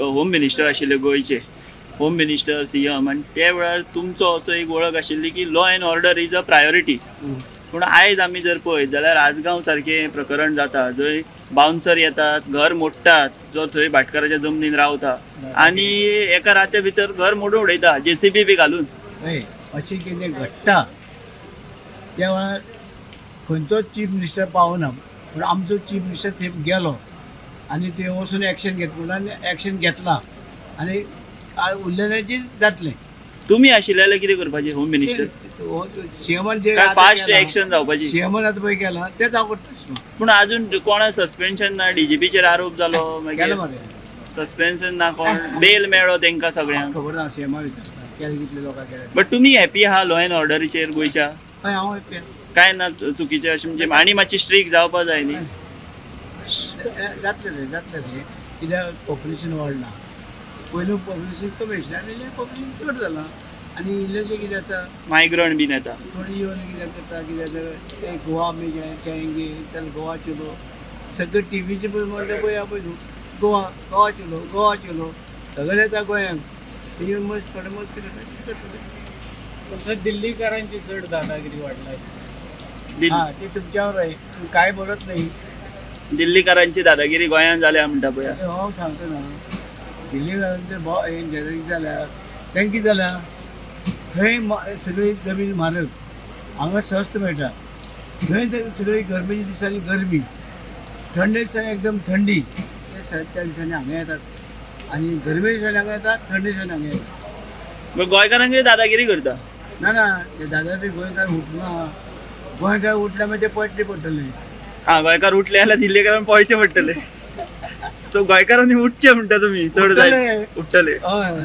Home minister आशिल्ले गोंयचे, home minister CM, आनी त्या वेळार तुमचो असो एक वळख आशिल्ली की law end order is a priority. पूण आयज आमी जर पळयत जाल्यार आसगांव सारकें प्रकरण जाता जंय बाउन्सर येतात, घर मोडटात, जो थंय भाटकाराच्या जमनीन रावता आनी एका रात्या भितर घर मोडून उडयता JCB बी घालून. हय अशें कितें घडटा त्या वेळार खंयचोच चीफ मिनिस्टर पावना, पूण आमचो चीफ मिनिस्टर थंय गेलो आनी थंय वचून एक्शन घेतलें, एक्शन घेतलां आनी उरलेलें जातलें. तुमी आशिल्ले जाल्यार कितें करपाचें होम मिनिस्टर? सीएमान जे काय फास्ट एक्शन जावपाची? सीएमान आतां पळय केलां तेंच हांव करता. पूण अजून कोणा सस्पेन्शन ना, DGPचेर आरोप जालो, केलां मागीर मरे सस्पेन्शन ना, कोण बेल मेळ्ळो तेंकां सगळ्यांक. खबर ना सीएमान विचारता केले कितले लोकांक केले. बट तुमी हॅपी आहा लॉ एंड ऑर्डरीचेर गोंयच्या? हय हांव हॅपी. काय ना चुकीचें अशें म्हणजे आनी मातशी स्ट्रीक जावपा जाय न्ही? जातलें तें कित्याक पॉप्युलेशन वाडलां. पयलू पॉप्युलेशन कमी आशिल्लें आनी इल्लें पॉप्युलेशन चड जालां आनी इल्लेशें कितें आसा मायग्रंट बीन येता. थोडी येवन कितें करता कित्याक ते गोवा आमी खेळेंगे जाल्यार गोवा चलो सगळे टीव्हीचे पळय म्हणटा पळय पळय न्हू गोवा चलो सगळे येता गोंयांक येवन मस्त थोडे मस्ती करता. दिल्लीकरांची चड दादागिरी वाडलाय. हां ते तुमच्यावर आहे, तुम्ही काय बोलत नाही. दिल्लीकरांची दादागिरी गोंयांत जाल्या म्हणटा पळय. ते हांव सांगता ना दिल्लीकरांचे गॅलरी जाल्यार तें कितें जाल्यार थंय सगळी जमीन म्हारग, हांगा स्वस्त मेळटा. थंय सगळी गरमेच्या दिसांनी गरमी, थंडे दिसांनी एकदम थंडी. ते त्या दिसांनी हांगा येतात आनी गरमे दिसांनी हांगा येतात, थंडे दिसांनी हांगा येतात. मग गोंयकारांचेर दादागिरी करता? ना ते दादाचे गोंयकार उठना. गोंयकार उठल्या मागीर ते पडटले पडटले. हां, गोंयकार उठले जाल्यार दिल्लीकरांक पळचे पडटले. सो गोंयकारांनी उठचे म्हणटा तुमी चड जाय उठतले. हय